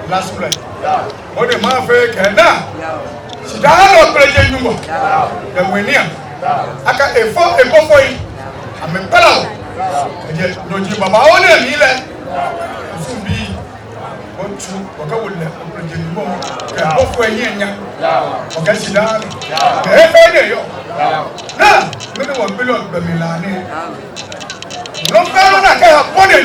last play. What the mafia can now. She died of President Numa. The winner. I got a boy. I'm a fellow. And yet, no, you Baba only a meal. To be one, two, what I would let President Numa. And both were here. Okay, she died. Now, no one belongs to Milani. No fellow, I can't have money.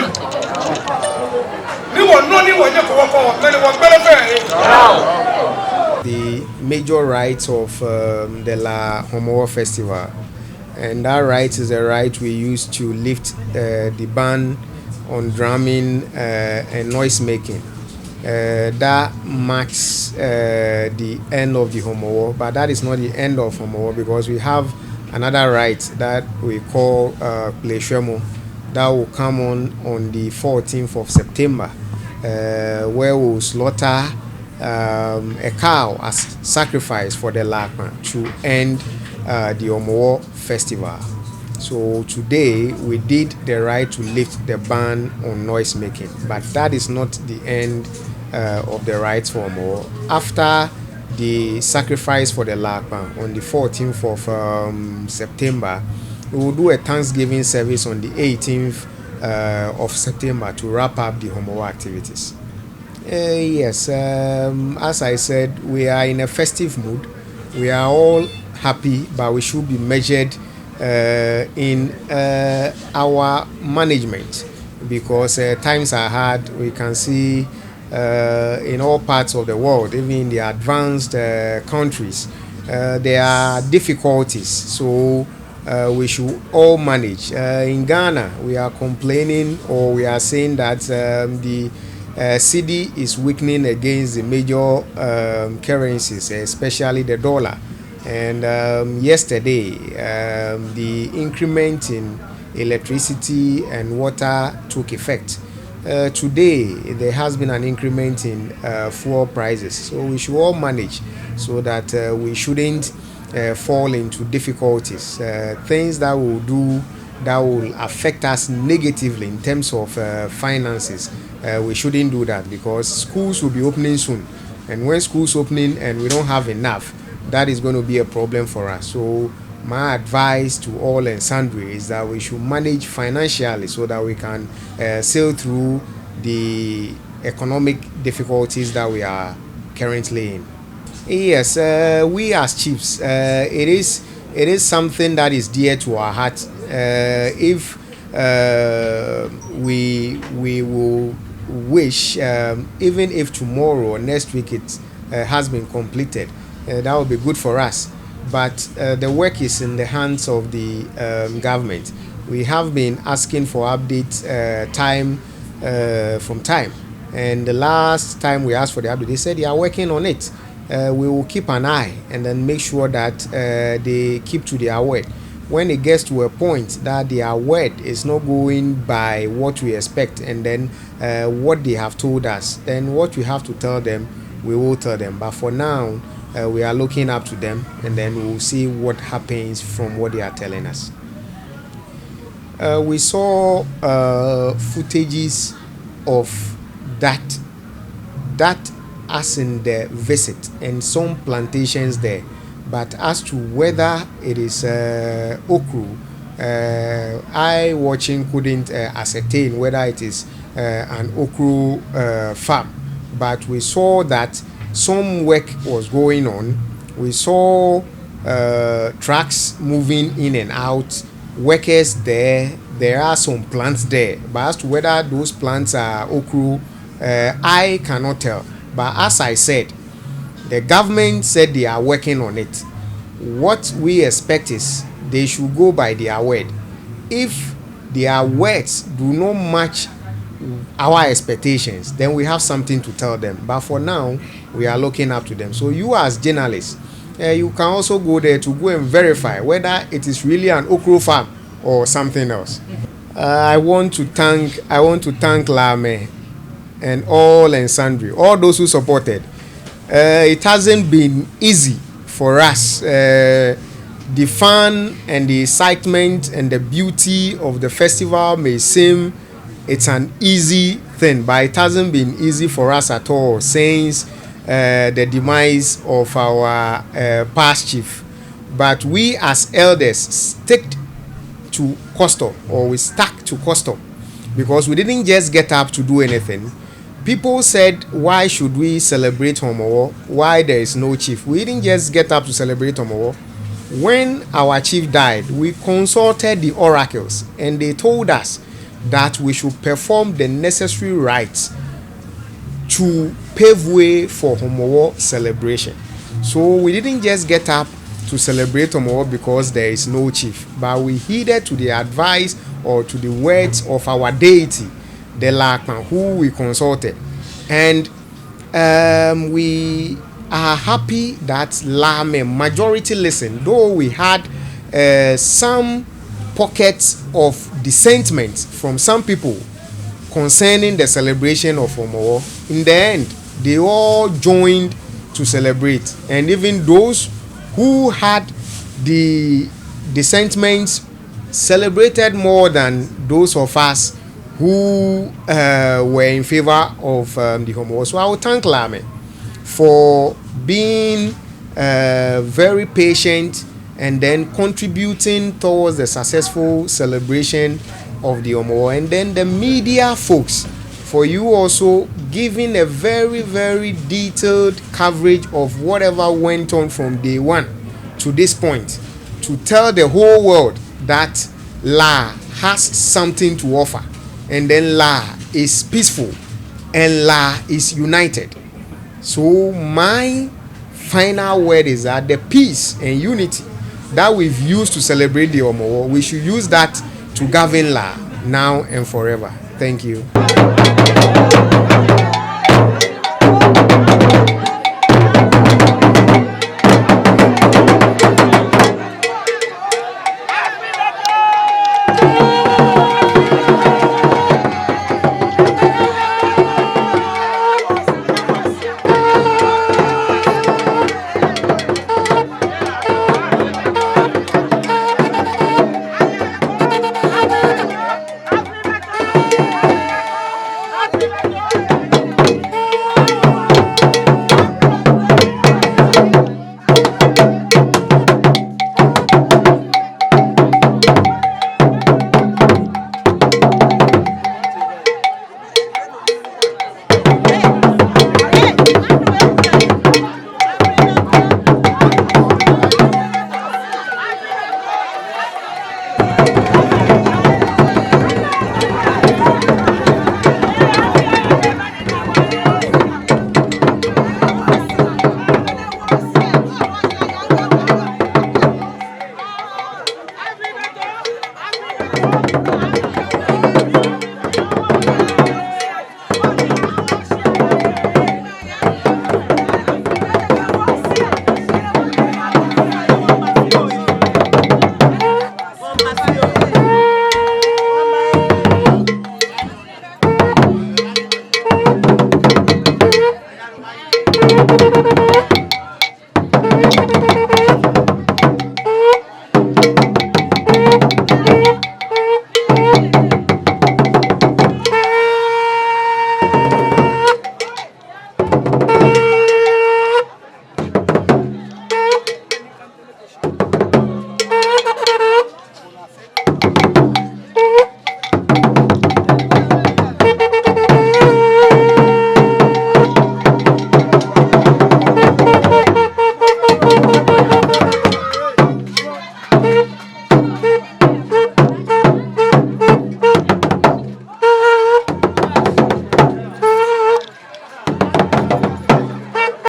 The major rites of the La Homowo Festival, and that rite is a rite we use to lift the ban on drumming and noise making. That marks the end of the Homowo, but that is not the end of Homowo, because we have another rite that we call shweemo that will come on the 14th of September, where we'll slaughter a cow as sacrifice for the Lakma to end the Homowo Festival. So today we did the right to lift the ban on noise making, but that is not the end of the rites for Homowo. After the sacrifice for the Lakma on the 14th of September, we will do a Thanksgiving service on the 18th of September to wrap up the Homowo activities. Yes, as I said, we are in a festive mood. We are all happy, but we should be measured in our management, because times are hard. We can see in all parts of the world, even in the advanced countries, there are difficulties. So we should all manage. In Ghana, we are complaining, or we are saying that the cedi is weakening against the major currencies, especially the dollar. And yesterday, the increment in electricity and water took effect. Today, there has been an increment in fuel prices. So we should all manage so that we shouldn't fall into difficulties, things that will do that will affect us negatively in terms of finances. We shouldn't do that, because schools will be opening soon, and when schools opening and we don't have enough, that is going to be a problem for us. So my advice to all and sundry is that we should manage financially so that we can sail through the economic difficulties that we are currently in. Yes, we as chiefs, it is something that is dear to our heart. If we will wish, even if tomorrow or next week it has been completed, that would be good for us. But the work is in the hands of the government. We have been asking for updates time from time, and the last time we asked for the update, they said they are working on it. We will keep an eye and then make sure that they keep to their word. When it gets to a point that their word is not going by what we expect, and then what they have told us, then what we have to tell them, we will tell them. But for now, we are looking up to them, and then we will see what happens from what they are telling us. We saw footages of that as in the visit, and some plantations there. But as to whether it is okra, I watching couldn't ascertain whether it is an okra farm. But we saw that some work was going on. We saw trucks moving in and out, workers there. There are some plants there, but as to whether those plants are okra, I cannot tell. But as I said, the government said they are working on it. What we expect is they should go by their word. If their words do not match our expectations, then we have something to tell them. But for now, we are looking up to them. So you as journalists, you can also go there to go and verify whether it is really an okra farm or something else. I want to thank Lame and all and sundry, all those who supported. It hasn't been easy for us. The fun and the excitement and the beauty of the festival may seem it's an easy thing, but it hasn't been easy for us at all since the demise of our past chief. But we as elders stick to custom, or we stuck to custom, because we didn't just get up to do anything. People said, why should we celebrate Homowo? Why there is no chief? We didn't just get up to celebrate Homowo. When our chief died, we consulted the oracles, and they told us that we should perform the necessary rites to pave way for Homowo celebration. So we didn't just get up to celebrate Homowo because there is no chief, but we heeded to the advice or to the words of our deity, the Lakman, who we consulted. And we are happy that Lame majority listened, though we had some pockets of dissentment from some people concerning the celebration of Homowo. In the end, they all joined to celebrate, and even those who had the sentiments celebrated more than those of us who were in favor of the Homowo. So I will thank Lame for being very patient and then contributing towards the successful celebration of the Homowo, and then the media folks for you also giving a very, very detailed coverage of whatever went on from day one to this point, to tell the whole world that La has something to offer, and then La is peaceful and La is united. So my final word is that the peace and unity that we've used to celebrate the Homowo, we should use that to govern La now and forever. Thank you.